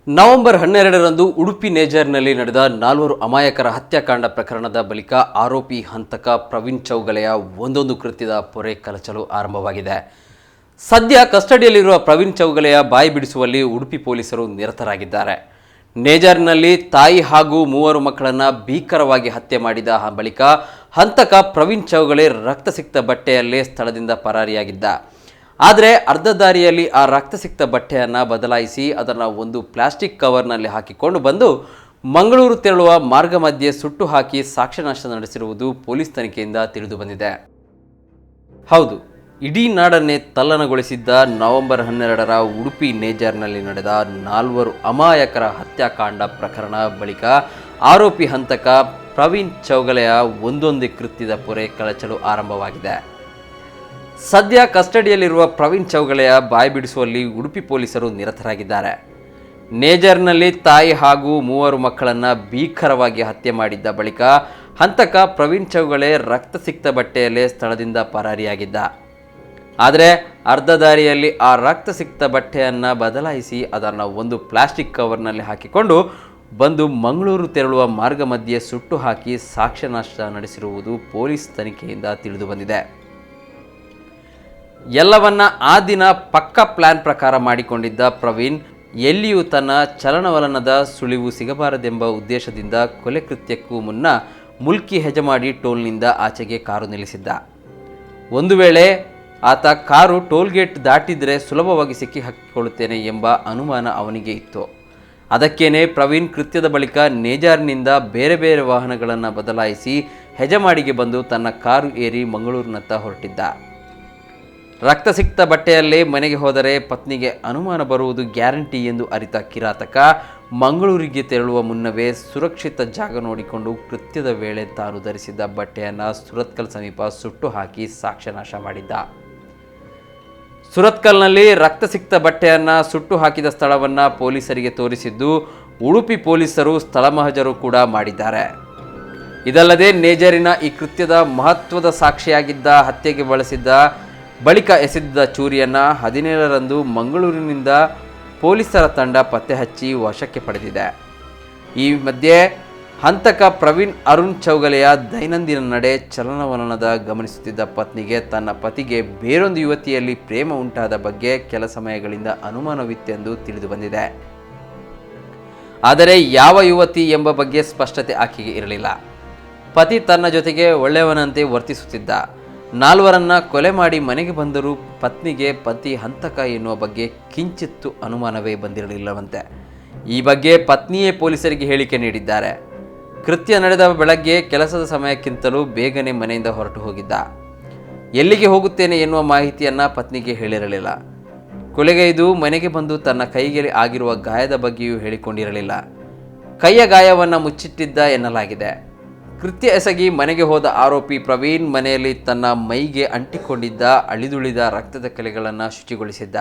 November 12ರಂದು Udupi ನೇಜರ್ನಲ್ಲಿ ನಡೆದ 4 ಅಮಾಯಕರ ಹತ್ಯಾಕಾಂಡ ಪ್ರಕರಣದ ಬಳಿಕ ಆರೋಪಿ ಹಂತಕ ಪ್ರವೀಣ್ ಚೌಗಲೆಯ ಒಂದೊಂದು ಕೃತ್ಯದ ಪೊರೆ ಕಲಚಲು ಆರಂಭವಾಗಿದೆ. ಸದ್ಯ ಕಸ್ಟಡಿಯಲ್ಲಿರುವ ಪ್ರವೀಣ್ ಚೌಗಲೆಯ ಬಾಯಿ ಬಿಡಿಸುವಲ್ಲಿ ಉಡುಪಿ ಪೊಲೀಸರು ನಿರತರಾಗಿದ್ದಾರೆ. ನೇಜರ್ನಲ್ಲಿ ತಾಯಿ ಹಾಗೂ 3 ಮಕ್ಕಳನ್ನು ಭೀಕರವಾಗಿ ಹತ್ಯೆ ಮಾಡಿದ ಬಳಿಕ ಹಂತಕ ಪ್ರವೀಣ್ ಚೌಗಲೆ ರಕ್ತಸಿಕ್ತ ಬಟ್ಟೆಯಲ್ಲೇ ಸ್ಥಳದಿಂದ ಪರಾರಿಯಾಗಿದ್ದ. ಆದರೆ ಅರ್ಧ ದಾರಿಯಲ್ಲಿ ಆ ರಕ್ತಸಿಕ್ತ ಬಟ್ಟೆಯನ್ನು ಬದಲಾಯಿಸಿ ಅದನ್ನು ಒಂದು ಪ್ಲಾಸ್ಟಿಕ್ ಕವರ್ನಲ್ಲಿ ಹಾಕಿಕೊಂಡು ಬಂದು ಮಂಗಳೂರು ತೆರಳುವ ಮಾರ್ಗ ಮಧ್ಯೆ ಸುಟ್ಟು ಹಾಕಿ ಸಾಕ್ಷ್ಯನಾಶ ನಡೆಸಿರುವುದು ಪೊಲೀಸ್ ತನಿಖೆಯಿಂದ ತಿಳಿದು ಬಂದಿದೆ. ಹೌದು, ಇಡೀ ನಾಡನ್ನೇ ತಲ್ಲಣಗೊಳಿಸಿದ್ದ ನವೆಂಬರ್ 12ರ ಉಡುಪಿ ನೇಜರ್ನಲ್ಲಿ ನಡೆದ 4 ಅಮಾಯಕರ ಹತ್ಯಾಕಾಂಡ ಪ್ರಕರಣ ಬಳಿಕ ಆರೋಪಿ ಹಂತಕ ಪ್ರವೀಣ್ ಚೌಗಲೆಯ ಒಂದೊಂದೇ ಕೃತ್ಯದ ಪೊರೆ ಕಳಚಲು ಆರಂಭವಾಗಿದೆ. ಸದ್ಯ ಕಸ್ಟಡಿಯಲ್ಲಿರುವ ಪ್ರವೀಣ್ ಚೌಗಲೆಯ ಬಾಯಿ ಬಿಡಿಸುವಲ್ಲಿ ಉಡುಪಿ ಪೊಲೀಸರು ನಿರತರಾಗಿದ್ದಾರೆ. ನೇಜರ್ನಲ್ಲಿ ತಾಯಿ ಹಾಗೂ 3 ಮಕ್ಕಳನ್ನು ಭೀಕರವಾಗಿ ಹತ್ಯೆ ಮಾಡಿದ್ದ ಬಳಿಕ ಹಂತಕ ಪ್ರವೀಣ್ ಚೌಗಲೆ ರಕ್ತಸಿಕ್ತ ಬಟ್ಟೆಯಲ್ಲೇ ಸ್ಥಳದಿಂದ ಪರಾರಿಯಾಗಿದ್ದ. ಆದರೆ ಅರ್ಧ ದಾರಿಯಲ್ಲಿ ಆ ರಕ್ತಸಿಕ್ತ ಬಟ್ಟೆಯನ್ನು ಬದಲಾಯಿಸಿ ಅದನ್ನು ಒಂದು ಪ್ಲಾಸ್ಟಿಕ್ ಕವರ್ನಲ್ಲಿ ಹಾಕಿಕೊಂಡು ಬಂದು ಮಂಗಳೂರು ತೆರಳುವ ಮಾರ್ಗ ಮಧ್ಯೆ ಸುಟ್ಟು ಹಾಕಿ ಸಾಕ್ಷ್ಯನಾಶ ನಡೆಸಿರುವುದು ಪೊಲೀಸ್ ತನಿಖೆಯಿಂದ ತಿಳಿದು ಬಂದಿದೆ. ಎಲ್ಲವನ್ನ ಆ ದಿನ ಪಕ್ಕಾ ಪ್ಲಾನ್ ಪ್ರಕಾರ ಮಾಡಿಕೊಂಡಿದ್ದ ಪ್ರವೀಣ್ ಎಲ್ಲಿಯೂ ತನ್ನ ಚಲನವಲನದ ಸುಳಿವು ಸಿಗಬಾರದೆಂಬ ಉದ್ದೇಶದಿಂದ ಕೊಲೆ ಕೃತ್ಯಕ್ಕೂ ಮುನ್ನ ಮುಲ್ಕಿ ಹೆಜಮಾಡಿ ಟೋಲ್ನಿಂದ ಆಚೆಗೆ ಕಾರು ನಿಲ್ಲಿಸಿದ್ದ. ಒಂದು ವೇಳೆ ಆತ ಕಾರು ಟೋಲ್ಗೇಟ್ ದಾಟಿದರೆ ಸುಲಭವಾಗಿ ಸಿಕ್ಕಿ ಹಾಕಿಕೊಳ್ಳುತ್ತೇನೆ ಎಂಬ ಅನುಮಾನ ಅವನಿಗೆ ಇತ್ತು. ಅದಕ್ಕೇನೆ ಪ್ರವೀಣ್ ಕೃತ್ಯದ ಬಳಿಕ ನೇಜಾರ್ನಿಂದ ಬೇರೆ ಬೇರೆ ವಾಹನಗಳನ್ನು ಬದಲಾಯಿಸಿ ಹೆಜಮಾಡಿಗೆ ಬಂದು ತನ್ನ ಕಾರು ಏರಿ ಮಂಗಳೂರಿನತ್ತ ಹೊರಟಿದ್ದ. ರಕ್ತಸಿಕ್ತ ಬಟ್ಟೆಯಲ್ಲೇ ಮನೆಗೆ ಹೋದರೆ ಪತ್ನಿಗೆ ಅನುಮಾನ ಬರುವುದು ಗ್ಯಾರಂಟಿ ಎಂದು ಅರಿತ ಕಿರಾತಕ ಮಂಗಳೂರಿಗೆ ತೆರಳುವ ಮುನ್ನವೇ ಸುರಕ್ಷಿತ ಜಾಗ ನೋಡಿಕೊಂಡು ಕೃತ್ಯದ ವೇಳೆ ತಾನು ಧರಿಸಿದ್ದ ಬಟ್ಟೆಯನ್ನು ಸುರತ್ಕಲ್ ಸಮೀಪ ಸುಟ್ಟು ಹಾಕಿ ಸಾಕ್ಷ್ಯನಾಶ ಮಾಡಿದ್ದ. ಸುರತ್ಕಲ್ನಲ್ಲಿ ರಕ್ತಸಿಕ್ತ ಬಟ್ಟೆಯನ್ನು ಸುಟ್ಟು ಹಾಕಿದ ಸ್ಥಳವನ್ನು ಪೊಲೀಸರಿಗೆ ತೋರಿಸಿದ್ದು ಉಡುಪಿ ಪೊಲೀಸರು ಸ್ಥಳ ಮಹಜರು ಕೂಡ ಮಾಡಿದ್ದಾರೆ. ಇದಲ್ಲದೆ ನೇಜರಿನ ಈ ಕೃತ್ಯದ ಮಹತ್ವದ ಸಾಕ್ಷಿಯಾಗಿದ್ದ ಹತ್ಯೆಗೆ ಬಳಸಿದ್ದ ಬಳಿಕ ಎಸೆದಿದ್ದ ಚೂರಿಯನ್ನು 17ರಂದು ಮಂಗಳೂರಿನಿಂದ ಪೊಲೀಸರ ತಂಡ ಪತ್ತೆ ಹಚ್ಚಿ ವಶಕ್ಕೆ ಪಡೆದಿದೆ. ಈ ಮಧ್ಯೆ ಹಂತಕ ಪ್ರವೀಣ್ ಅರುಣ್ ಚೌಗಲೆಯ ದೈನಂದಿನ ನಡೆ ಚಲನವಲನದ ಗಮನಿಸುತ್ತಿದ್ದ ಪತ್ನಿಗೆ ತನ್ನ ಪತಿಗೆ ಬೇರೊಂದು ಯುವತಿಯಲ್ಲಿ ಪ್ರೇಮ ಉಂಟಾದ ಬಗ್ಗೆ ಕೆಲ ಸಮಯಗಳಿಂದ ಅನುಮಾನವಿತ್ತೆಂದು ತಿಳಿದು ಬಂದಿದೆ. ಆದರೆ ಯಾವ ಯುವತಿ ಎಂಬ ಬಗ್ಗೆ ಸ್ಪಷ್ಟತೆ ಆಕೆಗೆ ಇರಲಿಲ್ಲ. ಪತಿ ತನ್ನ ಜೊತೆಗೆ ಒಳ್ಳೆಯವನಂತೆ ವರ್ತಿಸುತ್ತಿದ್ದ. 4ರನ್ನು ಕೊಲೆ ಮಾಡಿ ಮನೆಗೆ ಬಂದರೂ ಪತ್ನಿಗೆ ಪತಿ ಹಂತಕ ಎನ್ನುವ ಬಗ್ಗೆ ಕಿಂಚಿತ್ತೂ ಅನುಮಾನವೇ ಬಂದಿರಲಿಲ್ಲವಂತೆ. ಈ ಬಗ್ಗೆ ಪತ್ನಿಯೇ ಪೊಲೀಸರಿಗೆ ಹೇಳಿಕೆ ನೀಡಿದ್ದಾರೆ. ಕೃತ್ಯ ನಡೆದ ಬೆಳಗ್ಗೆ ಕೆಲಸದ ಸಮಯಕ್ಕಿಂತಲೂ ಬೇಗನೆ ಮನೆಯಿಂದ ಹೊರಟು ಹೋಗಿದ್ದ. ಎಲ್ಲಿಗೆ ಹೋಗುತ್ತೇನೆ ಎನ್ನುವ ಮಾಹಿತಿಯನ್ನು ಪತ್ನಿಗೆ ಹೇಳಿರಲಿಲ್ಲ. ಕೊಲೆಗೈದು ಮನೆಗೆ ಬಂದು ತನ್ನ ಕೈಗೆ ಆಗಿರುವ ಗಾಯದ ಬಗ್ಗೆಯೂ ಹೇಳಿಕೊಂಡಿರಲಿಲ್ಲ. ಕೈಯ ಗಾಯವನ್ನು ಮುಚ್ಚಿಟ್ಟಿದ್ದ ಎನ್ನಲಾಗಿದೆ. ಕೃತ್ಯ ಎಸಗಿ ಮನೆಗೆ ಹೋದ ಆರೋಪಿ ಪ್ರವೀಣ್ ಮನೆಯಲ್ಲಿ ತನ್ನ ಮೈಗೆ ಅಂಟಿಕೊಂಡಿದ್ದ ಅಳಿದುಳಿದ ರಕ್ತದ ಕಲೆಗಳನ್ನು ಶುಚಿಗೊಳಿಸಿದ್ದ.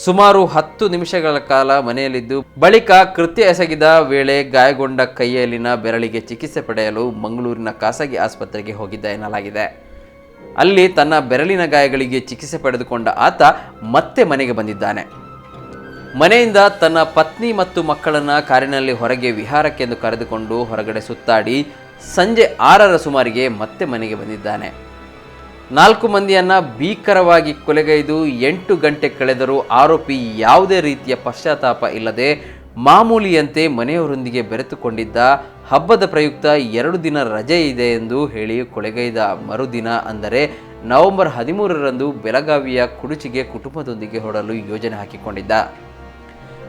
ಸುಮಾರು 10 ನಿಮಿಷಗಳ ಕಾಲ ಮನೆಯಲ್ಲಿದ್ದು ಬಳಿಕ ಕೃತ್ಯ ಎಸಗಿದ ವೇಳೆ ಗಾಯಗೊಂಡ ಕೈಯಲ್ಲಿನ ಬೆರಳಿಗೆ ಚಿಕಿತ್ಸೆ ಪಡೆಯಲು ಮಂಗಳೂರಿನ ಖಾಸಗಿ ಆಸ್ಪತ್ರೆಗೆ ಹೋಗಿದ್ದ ಎನ್ನಲಾಗಿದೆ. ಅಲ್ಲಿ ತನ್ನ ಬೆರಳಿನ ಗಾಯಗಳಿಗೆ ಚಿಕಿತ್ಸೆ ಪಡೆದುಕೊಂಡ ಆತ ಮತ್ತೆ ಮನೆಗೆ ಬಂದಿದ್ದಾನೆ. ಮನೆಯಿಂದ ತನ್ನ ಪತ್ನಿ ಮತ್ತು ಮಕ್ಕಳನ್ನು ಕಾರಿನಲ್ಲಿ ಹೊರಗೆ ವಿಹಾರಕ್ಕೆಂದು ಕರೆದುಕೊಂಡು ಹೊರಗಡೆ ಸುತ್ತಾಡಿ ಸಂಜೆ 6ರ ಸುಮಾರಿಗೆ ಮತ್ತೆ ಮನೆಗೆ ಬಂದಿದ್ದಾನೆ. 4 ಮಂದಿಯನ್ನು ಭೀಕರವಾಗಿ ಕೊಲೆಗೈದು 8 ಗಂಟೆ ಕಳೆದರೂ ಆರೋಪಿ ಯಾವುದೇ ರೀತಿಯ ಪಶ್ಚಾತ್ತಾಪ ಇಲ್ಲದೆ ಮಾಮೂಲಿಯಂತೆ ಮನೆಯವರೊಂದಿಗೆ ಬೆರೆತುಕೊಂಡಿದ್ದ. ಹಬ್ಬದ ಪ್ರಯುಕ್ತ 2 ದಿನ ರಜೆ ಇದೆ ಎಂದು ಹೇಳಿ ಕೊಲೆಗೈದ ಮರುದಿನ ಅಂದರೆ ನವೆಂಬರ್ 13ರಂದು ಬೆಳಗಾವಿಯ ಕುಡುಚಿಗೆ ಕುಟುಂಬದೊಂದಿಗೆ ಹೊರಡಲು ಯೋಜನೆ ಹಾಕಿಕೊಂಡಿದ್ದ.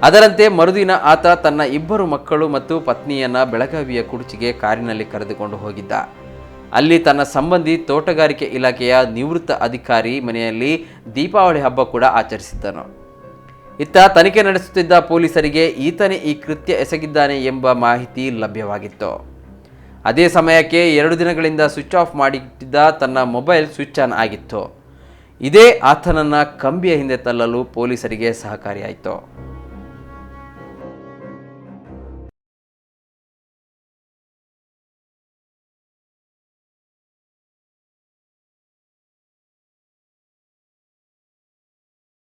ಅದರಂತೆ ಮರುದಿನ ಆತ ತನ್ನ 2 ಮಕ್ಕಳು ಮತ್ತು ಪತ್ನಿಯನ್ನು ಬೆಳಗಾವಿಯ ಕುಡುಚಿಗೆ ಕಾರಿನಲ್ಲಿ ಕರೆದುಕೊಂಡು ಹೋಗಿದ್ದ. ಅಲ್ಲಿ ತನ್ನ ಸಂಬಂಧಿ ತೋಟಗಾರಿಕೆ ಇಲಾಖೆಯ ನಿವೃತ್ತ ಅಧಿಕಾರಿ ಮನೆಯಲ್ಲಿ ದೀಪಾವಳಿ ಹಬ್ಬ ಕೂಡ ಆಚರಿಸಿದ್ದನು. ಇತ್ತ ತನಿಖೆ ನಡೆಸುತ್ತಿದ್ದ ಪೊಲೀಸರಿಗೆ ಈತನೇ ಈ ಕೃತ್ಯ ಎಸಗಿದ್ದಾನೆ ಎಂಬ ಮಾಹಿತಿ ಲಭ್ಯವಾಗಿತ್ತು. ಅದೇ ಸಮಯಕ್ಕೆ 2 ದಿನಗಳಿಂದ ಸ್ವಿಚ್ ಆಫ್ ಮಾಡಿಟ್ಟಿದ್ದ ತನ್ನ ಮೊಬೈಲ್ ಸ್ವಿಚ್ ಆನ್ ಆಗಿತ್ತು. ಇದೇ ಆತನನ್ನು ಕಂಬಿಯ ಹಿಂದೆ ತಳ್ಳಲು ಪೊಲೀಸರಿಗೆ ಸಹಕಾರಿಯಾಯಿತು.